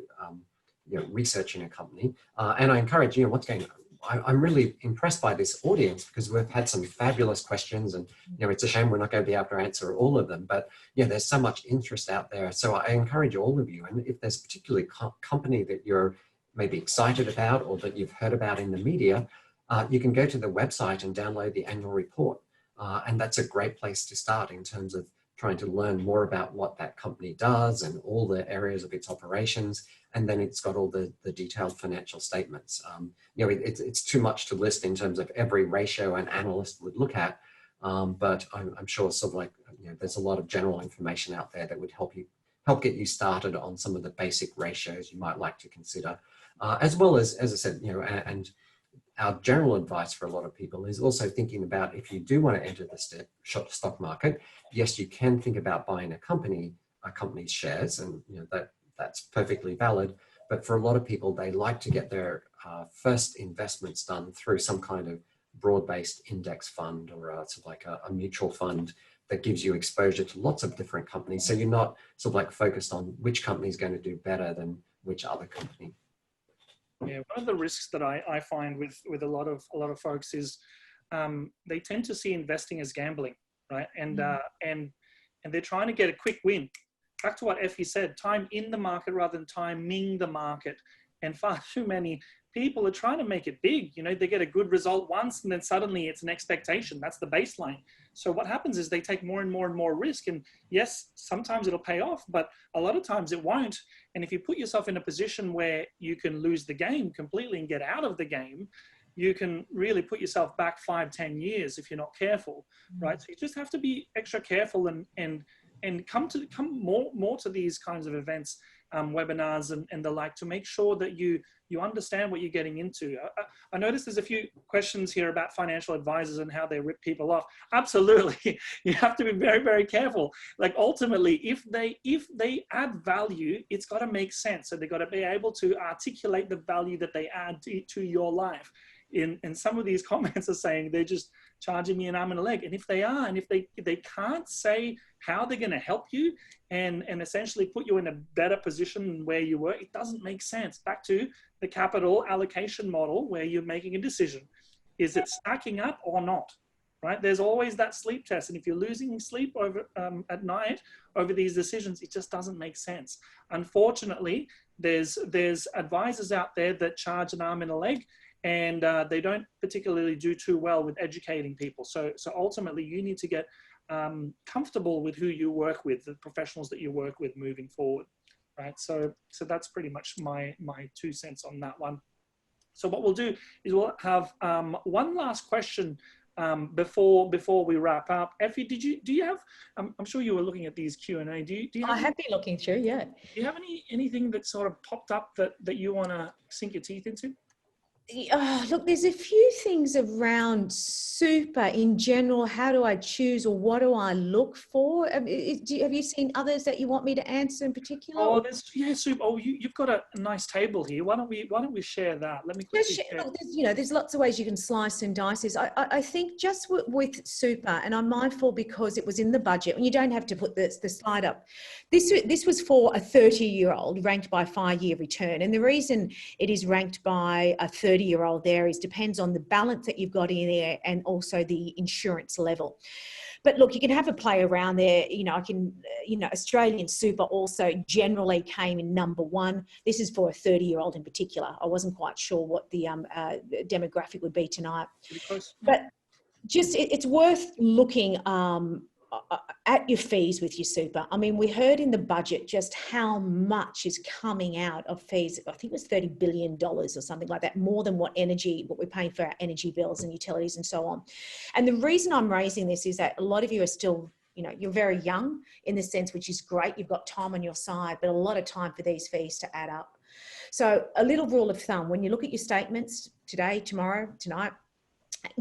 researching a company. And I encourage, what's going on. I'm really impressed by this audience because we've had some fabulous questions, and it's a shame we're not going to be able to answer all of them, but there's so much interest out there. So I encourage all of you, and if there's a particular company that you're maybe excited about or that you've heard about in the media, you can go to the website and download the annual report. And that's a great place to start in terms of trying to learn more about what that company does and all the areas of its operations. And then it's got all the detailed financial statements. It's too much to list in terms of every ratio an analyst would look at. But I'm sure sort of like, there's a lot of general information out there that would help get you started on some of the basic ratios you might like to consider. As well as I said, and our general advice for a lot of people is also thinking about if you do want to enter the stock market, yes, you can think about buying a company's shares, and that's perfectly valid. But for a lot of people, they like to get their first investments done through some kind of broad-based index fund or sort of like a mutual fund that gives you exposure to lots of different companies. So you're not sort of like focused on which company is going to do better than which other company. Yeah, one of the risks that I find with a lot of folks is they tend to see investing as gambling, right? And they're trying to get a quick win. Back to what Effie said, time in the market rather than timing the market. And far too many people are trying to make it big. They get a good result once and then suddenly it's an expectation. That's the baseline. So what happens is they take more and more and more risk. And yes, sometimes it'll pay off, but a lot of times it won't. And if you put yourself in a position where you can lose the game completely and get out of the game, you can really put yourself back 5-10 years if you're not careful, right? So you just have to be extra careful and come more to these kinds of events, webinars and the like, to make sure that you understand what you're getting into. I noticed there's a few questions here about financial advisors and how they rip people off. Absolutely. You have to be very, very careful. Like ultimately, if they add value, it's got to make sense. So they've got to be able to articulate the value that they add to your life. And some of these comments are saying they're just charging me an arm and a leg. And if they are, and if they can't say how they're going to help you and essentially put you in a better position than where you were, it doesn't make sense. Back to the capital allocation model where you're making a decision. Is it stacking up or not? Right? There's always that sleep test. And if you're losing sleep over at night over these decisions, it just doesn't make sense. Unfortunately, there's advisors out there that charge an arm and a leg, and they don't particularly do too well with educating people. So ultimately, you need to get comfortable with who you work with, the professionals that you work with moving forward, right? So that's pretty much my 2 cents on that one. So what we'll do is we'll have one last question before we wrap up. Effie, do you have? I'm sure you were looking at these Q&A. Do you have I have been looking through, yeah. Do you have anything that sort of popped up that you want to sink your teeth into? Look, there's a few things around super in general. How do I choose, or what do I look for? Have you seen others that you want me to answer in particular? Oh, super. Oh, you've got a nice table here. Why don't we share that? Let me quickly share. Look, there's lots of ways you can slice and dice this. I think just with super, and I'm mindful because it was in the budget, and you don't have to put the slide up. This was for a 30-year-old ranked by 5-year return, and the reason it is ranked by a 30-year-old there is depends on the balance that you've got in there and also the insurance level. But look, you can have a play around there. Australian super also generally came in number 1. This is for a 30-year-old in particular. I wasn't quite sure what the demographic would be tonight. But just it's worth looking at your fees with your super. I mean, we heard in the budget just how much is coming out of fees. I think it was $30 billion or something like that, more than what we're paying for our energy bills and utilities and so on. And the reason I'm raising this is that a lot of you are still, you're very young in the sense, which is great. You've got time on your side, but a lot of time for these fees to add up. So a little rule of thumb, when you look at your statements today, tomorrow, tonight,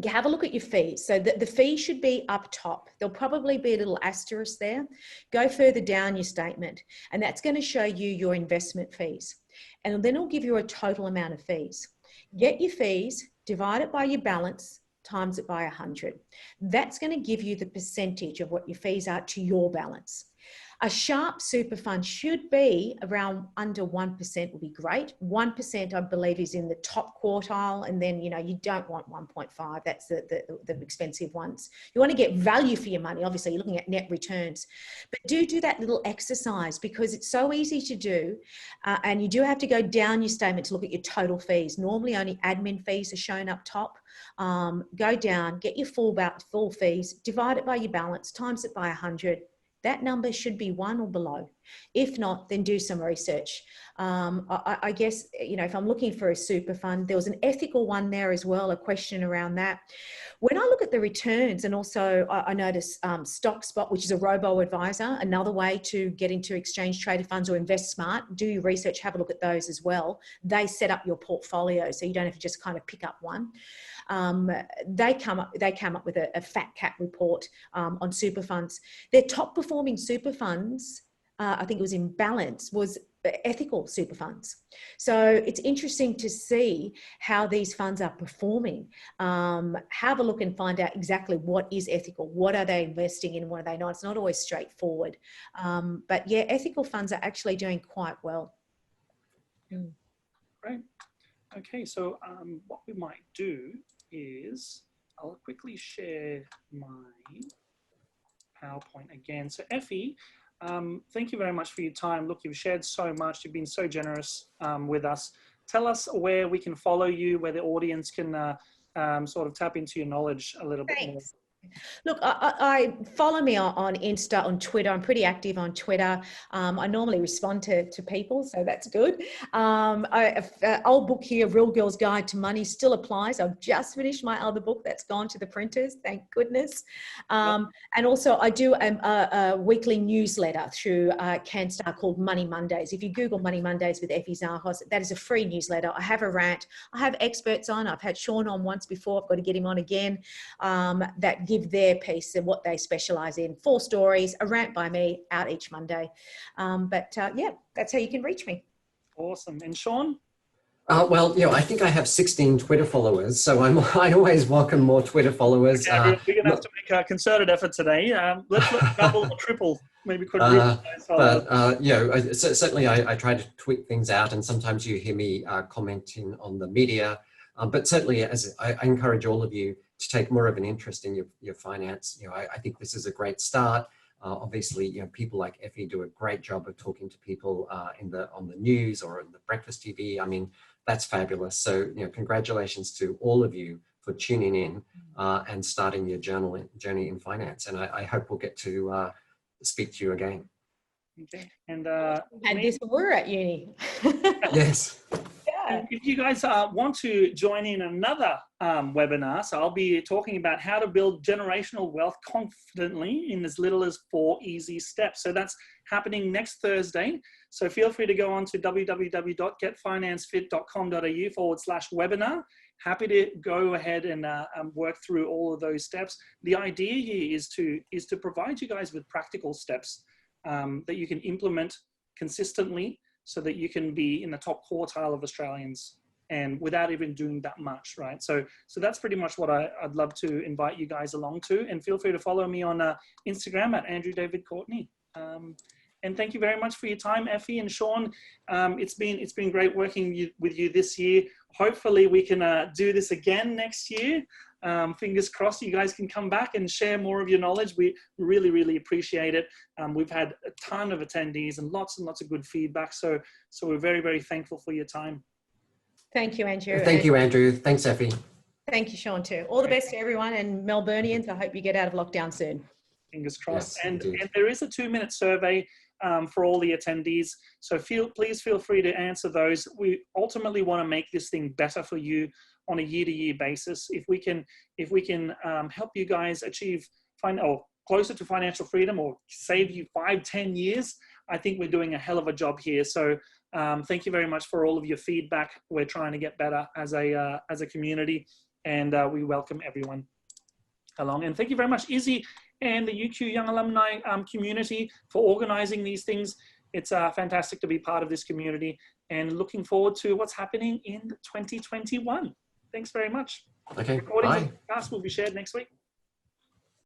have a look at your fees. So the fee should be up top. There'll probably be a little asterisk there. Go further down your statement, and that's going to show you your investment fees. And then it'll give you a total amount of fees. Get your fees, divide it by your balance, times it by 100. That's going to give you the percentage of what your fees are to your balance. A sharp super fund should be around under 1% would be great. 1%, I believe, is in the top quartile. And then, you know, you don't want 1.5. That's the expensive ones. You want to get value for your money. Obviously, you're looking at net returns. But do that little exercise because it's so easy to do. And you do have to go down your statement to look at your total fees. Normally, only admin fees are shown up top. Go down, get your full fees, divide it by your balance, times it by 100. That number should be 1 or below. If not, then do some research. I guess, you know, if I'm looking for a super fund, there was an ethical one there as well, a question around that. When I look at the returns, and also I notice StockSpot, which is a robo-advisor, another way to get into exchange traded funds, or Invest Smart, do your research, have a look at those as well. They set up your portfolio, so you don't have to just kind of pick up one. They come up with a fat cat report on super funds. Their top performing super funds, I think it was in balance, was ethical super funds. So it's interesting to see how these funds are performing. Have a look and find out exactly what is ethical. What are they investing in? What are they not? It's not always straightforward. But yeah, ethical funds are actually doing quite well. Great. Okay, so what we might do is I'll quickly share my PowerPoint again. So Effie, thank you very much for your time. Look, you've shared so much. You've been so generous with us. Tell us where we can follow you, where the audience can sort of tap into your knowledge a little bit more. Look, I follow me on Insta, on Twitter. I'm pretty active on Twitter. I normally respond to people, so that's good. Old book here, Real Girl's Guide to Money, still applies. I've just finished my other book that's gone to the printers, thank goodness. And also I do a weekly newsletter through CanStar called Money Mondays. If you Google Money Mondays with Effie Zahos, that is a free newsletter. I have a rant. I have experts on. I've had Shaun on once before. I've got to get him on again. That give their piece and what they specialize in. 4 stories, a rant by me out each Monday. Yeah, that's how you can reach me. Awesome. And Shaun? Well, you know, I think I have 16 Twitter followers, so I always welcome more Twitter followers. Okay, we're going to have to make a concerted effort today. Let's double or triple, maybe quadruple. You know, certainly I try to tweet things out, and sometimes you hear me commenting on the media. But certainly, as I encourage all of you to take more of an interest in your finance. You know, I think this is a great start. Obviously, you know, people like Effie do a great job of talking to people on the news or on the breakfast TV. I mean, that's fabulous. So, you know, congratulations to all of you for tuning in and starting your journey in finance. And I hope we'll get to speak to you again. Okay. And this when we're at uni. Yes. And if you guys want to join in another webinar, so I'll be talking about how to build generational wealth confidently in as little as 4 easy steps. So that's happening next Thursday. So feel free to go on to www.getfinancefit.com.au/webinar. Happy to go ahead and work through all of those steps. The idea here is to provide you guys with practical steps that you can implement consistently, so that you can be in the top quartile of Australians and without even doing that much, right? So that's pretty much what I'd love to invite you guys along to. And feel free to follow me on Instagram at Andrew David Courtney. And thank you very much for your time, Effie and Shaun. It's been great working with you this year. Hopefully we can do this again next year. Fingers crossed you guys can come back and share more of your knowledge. We really, really appreciate it. We've had a ton of attendees and lots of good feedback. So we're very, very thankful for your time. Thank you, Andrew. Thank you, Andrew. Thanks, Effie. Thank you, Shaun, too. All the best to everyone, and Melburnians, I hope you get out of lockdown soon. Fingers crossed. Yes, and there is a 2-minute survey for all the attendees. So please feel free to answer those. We ultimately want to make this thing better for you on a year-to-year basis. If we can help you guys achieve closer to financial freedom or save you 5-10 years, I think we're doing a hell of a job here. So thank you very much for all of your feedback. We're trying to get better as a community. and we welcome everyone along. And thank you very much, Izzy, and the UQ Young Alumni community for organizing these things. It's fantastic to be part of this community, and looking forward to what's happening in 2021. Thanks very much. Okay, Recordings bye. of the podcast will be shared next week.